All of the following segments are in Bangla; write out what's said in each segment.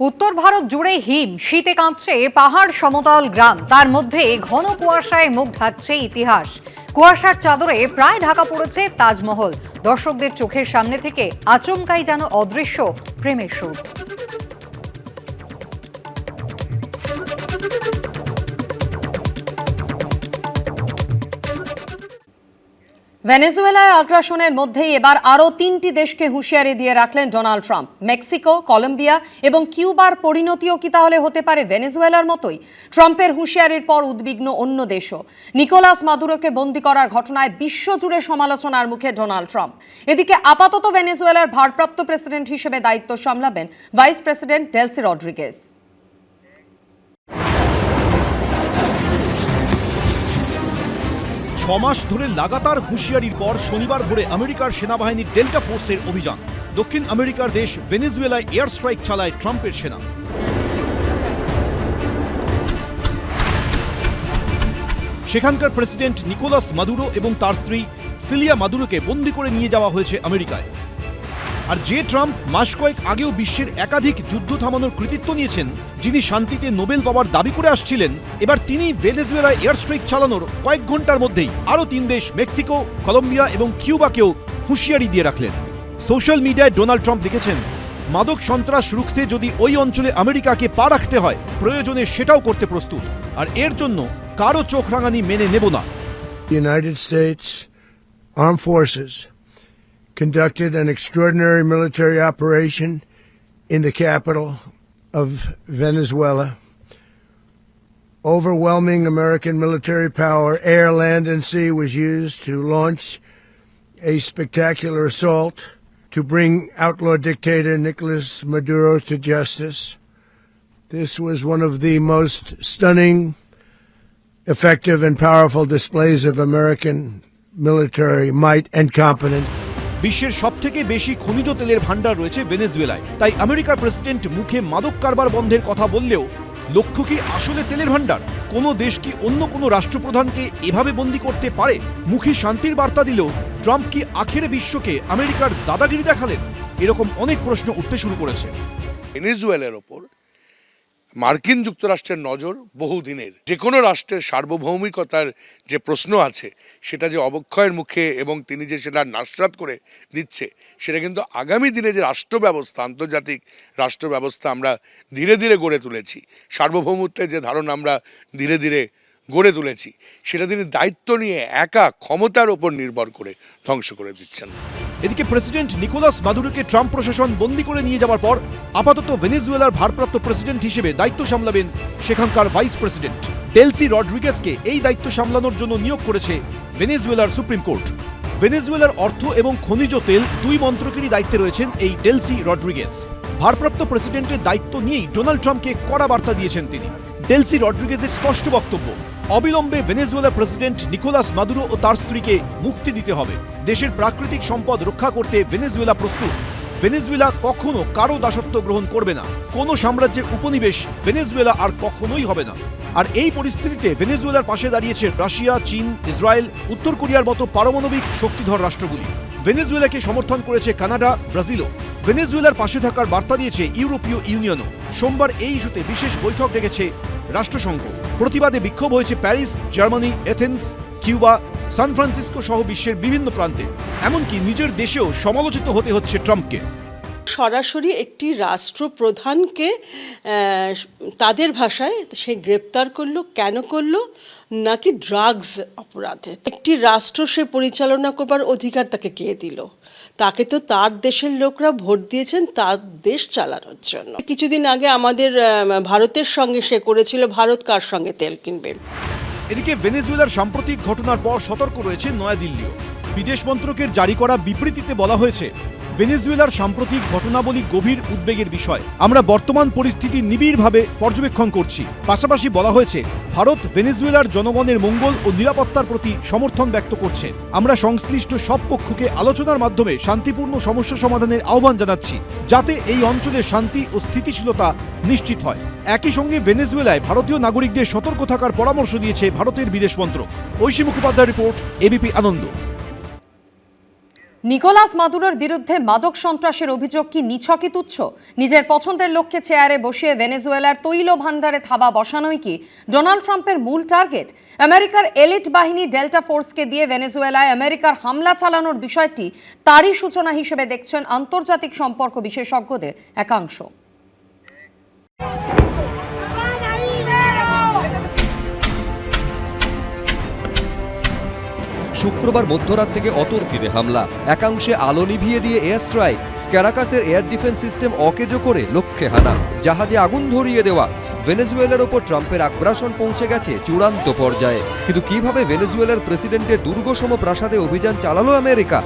উত্তর ভারত জুড়ে হিম, শীতে কাঁপছে পাহাড় সমতল গ্রাম, তার মধ্যে ঘন কুয়াশায় মুখ ঢাকছে ইতিহাস। কুয়াশার চাদরে প্রায় ঢাকা পড়েছে তাজমহল। দর্শকদের চোখের সামনে থেকে আচমকাই যেন অদৃশ্য প্রেমের সুর। ভেনেজুয়েলায় আগ্রাসনের মধ্যেই এবার আরও ৩টি দেশকে হুঁশিয়ারি দিয়ে রাখলেন ডোনাল্ড ট্রাম্প। মেক্সিকো, কলম্বিয়া এবং কিউবার পরিণতিও কি তাহলে হতে পারে ভেনেজুয়েলার মতোই? ট্রাম্পের হুঁশিয়ারির পর উদ্বিগ্ন অন্য দেশও। নিকোলাস মাদুরোকে বন্দী করার ঘটনায় বিশ্বজুড়ে সমালোচনার মুখে ডোনাল্ড ট্রাম্প। এদিকে আপাতত ভেনেজুয়েলার ভারপ্রাপ্ত প্রেসিডেন্ট হিসেবে দায়িত্ব সামলাবেন ভাইস প্রেসিডেন্ট ডেলসি রড্রিগেজ। 6 মাস ধরে লাগাতার হুঁশিয়ারির পর শনিবার ভোরে আমেরিকার সেনাবাহিনীর ডেল্টা ফোর্সের অভিযান। দক্ষিণ আমেরিকার দেশ ভেনেজুয়েলায় এয়ার স্ট্রাইক চালায় ট্রাম্পের সেনা। সেখানকার প্রেসিডেন্ট নিকোলাস মাদুরো এবং তার স্ত্রী সিলিয়া মাদুরোকে বন্দী করে নিয়ে যাওয়া হয়েছে আমেরিকায়। আর যে ট্রাম্প মাস কয়েক আগেও বিশ্বের একাধিক যুদ্ধ থামানোর কৃতিত্ব নিয়েছেন, যিনি শান্তিতে নোবেল পাওয়ার দাবি করে আসছিলেন, এবার তিনি ভেনেজুয়েলায় এয়ার স্ট্রাইক চালানোর কয়েক ঘন্টার মধ্যেই আরও 3 দেশ মেক্সিকো, কলম্বিয়া এবং কিউবাকেও হুঁশিয়ারি দিয়ে রাখলেন। সোশ্যাল মিডিয়ায় ডোনাল্ড ট্রাম্প লিখেছেন, মাদক সন্ত্রাস রুখতে যদি ওই অঞ্চলে আমেরিকাকে পা রাখতে হয়, প্রয়োজনে সেটাও করতে প্রস্তুত, আর এর জন্য কারো চোখ রাঙানি মেনে নেব না। United States Armed Forces conducted an extraordinary military operation in the capital of Venezuela. Overwhelming American military power, air, land, and sea, was used to launch a spectacular assault to bring outlaw dictator Nicolas Maduro to justice. This was one of the most stunning, effective, and powerful displays of American military might and competence. বিশ্বের সবথেকে বেশি খনিজ তেলের ভান্ডার রয়েছে ভেনেজুয়েলায়, তাই আমেরিকার প্রেসিডেন্ট মুখে মাদক কারবার বন্ধের কথা বললেও লক্ষ্য কি আসলে তেলের ভান্ডার? কোনো দেশ কি অন্য কোনো রাষ্ট্রপ্রধানকে এভাবে বন্দী করতে পারে? মুখে শান্তির বার্তা দিলেও ট্রাম্প কি আখেরে বিশ্বকে আমেরিকার দাদাগিরি দেখালেন? এরকম অনেক প্রশ্ন উঠতে শুরু করেছে। ভেনেজুয়েলার ওপর মার্কিন যুক্তরাষ্ট্রের নজর বহুদিনের। যে কোনো রাষ্ট্রের সার্বভৌমিকতার যে প্রশ্ন আছে, সেটা যে অবক্ষয়ের মুখে এবং তিনি যে সেটা নাশরাত করে দিচ্ছে, সেটা কিন্তু আগামী দিনে যে রাষ্ট্র ব্যবস্থা, আন্তর্জাতিক রাষ্ট্র ব্যবস্থা আমরা ধীরে ধীরে গড়ে তুলেছি, সার্বভৌমত্বের যে ধারণা আমরা ধীরে ধীরে গড়ে তুলেছি, সেটা তিনি দায়িত্ব নিয়ে একা ক্ষমতার ওপর নির্ভর করে ধ্বংস করে দিচ্ছেন। এদিকে প্রেসিডেন্ট নিকোলাস মাদুরোকে ট্রাম্প প্রশাসন বন্দী করে নিয়ে যাওয়ার পর আপাতত ভেনেজুয়েলার ভারপ্রাপ্ত প্রেসিডেন্ট হিসেবে দায়িত্ব সামলাবেন সেখানকার ভাইস প্রেসিডেন্ট ডেলসি রড্রিগেজকে। এই দায়িত্ব সামলানোর জন্য নিয়োগ করেছে ভেনেজুয়েলার সুপ্রিম কোর্ট। ভেনেজুয়েলার অর্থ এবং খনিজ তেল 2 মন্ত্রকেরই দায়িত্বে রয়েছেন এই ডেলসি রড্রিগেজ। ভারপ্রাপ্ত প্রেসিডেন্টের দায়িত্ব নিয়েই ডোনাল্ড ট্রাম্পকে কড়া বার্তা দিয়েছেন তিনি। ডেলসি রড্রিগেজের স্পষ্ট বক্তব্য, অবিলম্বে ভেনেজুয়েলার প্রেসিডেন্ট নিকোলাস মাদুরো ও তার স্ত্রীকে মুক্তি দিতে হবে। দেশের প্রাকৃতিক সম্পদ রক্ষা করতে ভেনেজুয়েলা প্রস্তুত। ভেনেজুয়েলা কখনো কারো দাসত্ব গ্রহণ করবে না। কোনো সাম্রাজ্যের উপনিবেশ ভেনেজুয়েলা আর কখনোই হবে না। আর এই পরিস্থিতিতে ভেনেজুয়েলার পাশে দাঁড়িয়েছে রাশিয়া, চীন, ইসরায়েল, উত্তর কোরিয়ার মতো পারমাণবিক শক্তিধর রাষ্ট্রগুলি। ভেনেজুয়েলাকে সমর্থন করেছে কানাডা, ব্রাজিলও। ভেনেজুয়েলার পাশে থাকার বার্তা দিয়েছে ইউরোপীয় ইউনিয়নও। সোমবার এই ইস্যুতে বিশেষ বৈঠক ডেকেছে রাষ্ট্রসংঘ। প্রতিবাদে বিক্ষোভ হয়েছে Paris, Germany, Athens, Cuba, San Francisco সহ বিশ্বের বিভিন্ন প্রান্তে। এমনকি নিজের দেশেও সমালোচিত হতে হচ্ছে ট্রাম্পকে। সরাসরি একটি রাষ্ট্রপ্রধানকে তাদের ভাষায় সে গ্রেপ্তার করলো, কেন করলো? নাকি ড্রাগস অপরাধে। একটি রাষ্ট্র সে পরিচালনা করবার অধিকার তাকে কে দিল? তাকে তো তার দেশের লোকরা ভোট দিয়েছেন তার দেশ চালানোর জন্য। কিছুদিন আগে আমাদের ভারতের সঙ্গে সে করেছিল, ভারত কার সঙ্গে তেল কিনবে। এদিকে ভেনেজুয়েলার সাম্প্রতিক ঘটনার পর সতর্ক রয়েছে নয়াদিল্লিও। বিদেশ মন্ত্রকের জারি করা বিবৃতিতে বলা হয়েছে, ভেনেজুয়েলার সাম্প্রতিক ঘটনাবলী গভীর উদ্বেগের বিষয়। আমরা বর্তমান পরিস্থিতি নিবিড়ভাবে পর্যবেক্ষণ করছি। পাশাপাশি বলা হয়েছে, ভারত ভেনেজুয়েলার জনগণের মঙ্গল ও নিরাপত্তার প্রতি সমর্থন ব্যক্ত করছে। আমরা সংশ্লিষ্ট সব পক্ষকে আলোচনার মাধ্যমে শান্তিপূর্ণ সমস্যা সমাধানের আহ্বান জানাচ্ছি, যাতে এই অঞ্চলের শান্তি ও স্থিতিশীলতা নিশ্চিত হয়। একই সঙ্গে ভেনেজুয়েলায় ভারতীয় নাগরিকদের সতর্ক থাকার পরামর্শ দিয়েছে ভারতের বিদেশ মন্ত্রক। ঐশী মুখোপাধ্যায় রিপোর্ট, এবিপি আনন্দ। নিকোলাস মাদুরোর বিরুদ্ধে মাদক সন্ত্রাসের অভিযোগ কি নিছকই তুচ্ছ? নিজের পছন্দের লোককে চেয়ারে বসিয়ে ভেনেজুয়েলার তৈল ভান্ডারে থাবা বসানোই কি ডোনাল্ড ট্রাম্পের মূল টার্গেট? আমেরিকার এলিট বাহিনী ডেল্টা ফোর্সকে দিয়ে ভেনেজুয়েলায় আমেরিকার হামলা চালানোর বিষয়টি তারই সূচনা হিসেবে দেখছেন আন্তর্জাতিক সম্পর্ক বিশেষজ্ঞদের একাংশ। শুক্রবার মধ্যরাত থেকে অতর্কিতে হামলা, একাংশে আলো নিভিয়ে দিয়ে এয়ার স্ট্রাইক, ক্যারাকাসের এয়ার ডিফেন্স সিস্টেম অকেজো করে লক্ষ্যে হানা, জাহাজে আগুন ধরিয়ে দেওয়া। ভেনেজুয়েলার ওপর ট্রাম্পের আগ্রাসন পৌঁছে গেছে চূড়ান্ত পর্যায়ে। কিন্তু কিভাবে ভেনেজুয়েলার প্রেসিডেন্টের দুর্গসম প্রাসাদে অভিযান চালালো আমেরিকা?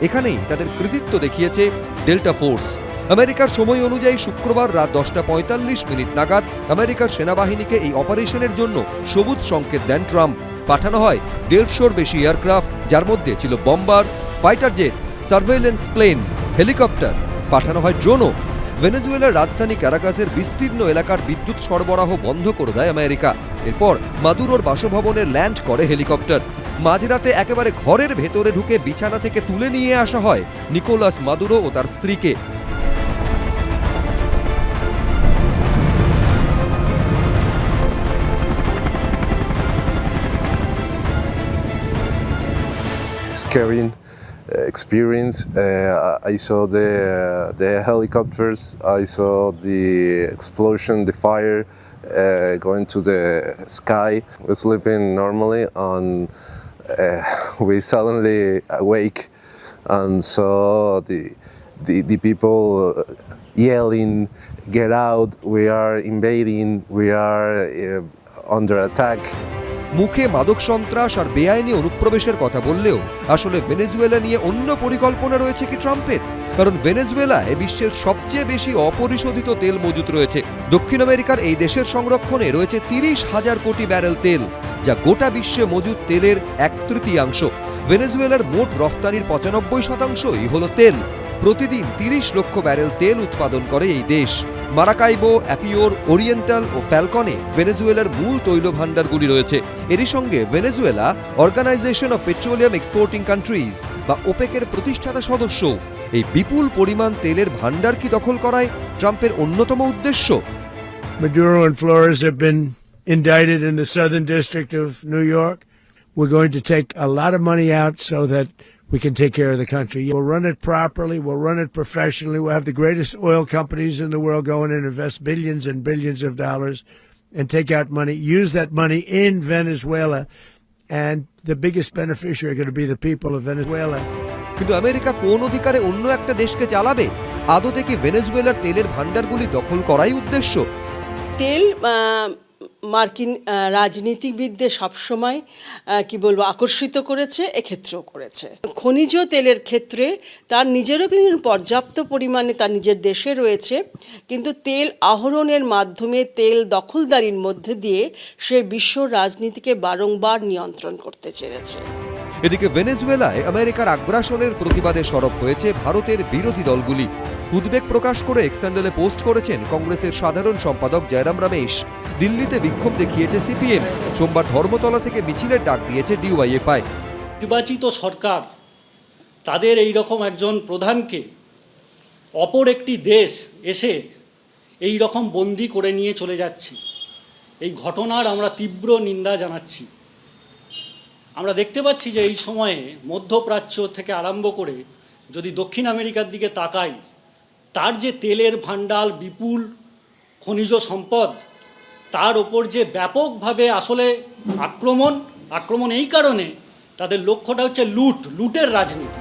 এখানেই তাদের কৃতিত্ব দেখিয়েছে ডেল্টা ফোর্স। আমেরিকার সময় অনুযায়ী শুক্রবার রাত 10:45 নাগাদ আমেরিকার সেনাবাহিনীকে এই অপারেশনের জন্য সবুজ সংকেত দেন ট্রাম্প। পাঠানো হয় 150-র বেশি এয়ারক্রাফট, যার মধ্যে ছিল bomber, fighter jet, surveillance plane, helicopter. পাঠানো হয় ড্রোনও। ভেনেজুয়েলার রাজধানী ক্যারাকাসের বিস্তীর্ণ এলাকার বিদ্যুৎ সরবরাহ বন্ধ করে দেয় আমেরিকা। এরপর মাদুরোর বাসভবনে ল্যান্ড করে হেলিকপ্টার। মাঝরাতে একেবারে ঘরের ভেতরে ঢুকে বিছানা থেকে তুলে নিয়ে আসা হয় নিকোলাস মাদুরো ও তার স্ত্রীকে। Scary experience. I saw the helicopters. I saw the explosion, the fire going to the sky. We're sleeping normally, and we suddenly awake and saw the people yelling, "Get out! We are invading! We are under attack!" মুখে মাদক সন্ত্রাস আর বেআইনি অনুপ্রবেশের কথা বললেও আসলে ভেনেজুয়েলা নিয়ে অন্য পরিকল্পনা রয়েছে কি ট্রাম্পের? কারণ ভেনেজুয়েলায় বিশ্বের সবচেয়ে বেশি অপরিশোধিত তেল মজুত রয়েছে। দক্ষিণ আমেরিকার এই দেশের সংরক্ষণে রয়েছে 30,000 কোটি ব্যারেল তেল, যা গোটা বিশ্বে মজুত তেলের 1/3। ভেনেজুয়েলার মোট রফতানির 95%ই হলো তেল। প্রতিদিন 30 লক্ষ ব্যারেল তেল উৎপাদন করে এই দেশ। মারাকাইবো, অ্যাপিওর, ওরিয়েন্টাল ও ফ্যালকনে ভেনেজুয়েলার মূল তৈল ভান্ডারগুলি রয়েছে। এরই সঙ্গে Venezuela Organization of Petroleum Exporting Countries বা ওপেকের প্রতিষ্ঠাতা সদস্য। এই বিপুল পরিমাণ তেলের ভান্ডার কি দখল করায় ট্রাম্পের অন্যতম উদ্দেশ্য? Maduro and Flores have been indicted in the Southern District of New York. We're going to take a lot of money out so that we can take care of the country. We'll run it properly. We'll run it professionally. We'll have the greatest oil companies in the world go in and invest billions and billions of dollars and take out money, use that money in Venezuela. And the biggest beneficiary are going to be the people of Venezuela. কিন্তু আমেরিকা কোন অধিকারে অন্য একটা দেশকে চালাবে? আদতে কি ভেনেজুয়েলার তেলের ভান্ডারগুলি দখল করাই উদ্দেশ্য? তেল মার্কিন রাজনীতিবিদদের সবসময় কি বলবো আকর্ষিত করেছে, এক্ষেত্রেও করেছে। খনিজ তেলের ক্ষেত্রে তার নিজেরও কিন্তু পর্যাপ্ত পরিমাণে তার নিজের দেশে রয়েছে, কিন্তু তেল আহরণের মাধ্যমে তেল দখলদারির মধ্যে দিয়ে সে বিশ্ব রাজনীতিকে বারংবার নিয়ন্ত্রণ করতে চেয়েছে। এদিকে ভেনেজুয়েলায় আমেরিকার আগ্রাসনের প্রতিবাদে সরব হয়েছে ভারতের বিরোধী দলগুলি। উদ্বেগ প্রকাশ করে এক্স হ্যান্ডেলে পোস্ট করেছেন কংগ্রেসের সাধারণ সম্পাদক জয়রাম রমেশ। দিল্লিতে বিক্ষোভ দেখিয়েছে সিপিএম। সোমবার ধর্মতলা থেকে মিছিলের ডাক দিয়েছে ডিওয়াইএফআই। নির্বাচিত সরকার তাদের এই রকম একজন প্রধানকে অপর একটি দেশ এসে এই রকম বন্দি করে নিয়ে চলে যাচ্ছে, এই ঘটনার আমরা তীব্র নিন্দা জানাচ্ছি। আমরা দেখতে পাচ্ছি যে এই সময়ে মধ্যপ্রাচ্য থেকে আরম্ভ করে যদি দক্ষিণ আমেরিকার দিকে তাকাই, তার যে তেলের ভান্ডার, বিপুল খনিজ সম্পদ, তার ওপর যে ব্যাপকভাবে আসলে আক্রমণ এই কারণে তাদের লক্ষ্যটা হচ্ছে লুটের রাজনীতি।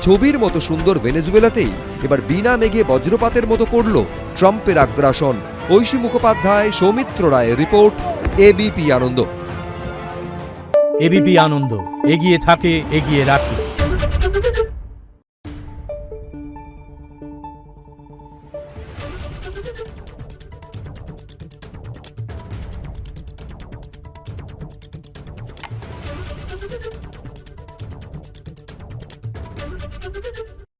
ছবির মতো সুন্দর ভেনেজুয়েলাতেই এবার বিনা মেঘে বজ্রপাতের মতো পড়ল ট্রাম্পের আগ্রাসন। ঐশী মুখোপাধ্যায়, সৌমিত্র রায়ের রিপোর্ট, এবিপি আনন্দ। এবিপি আনন্দ, এগিয়ে থাকে, এগিয়ে রাখে।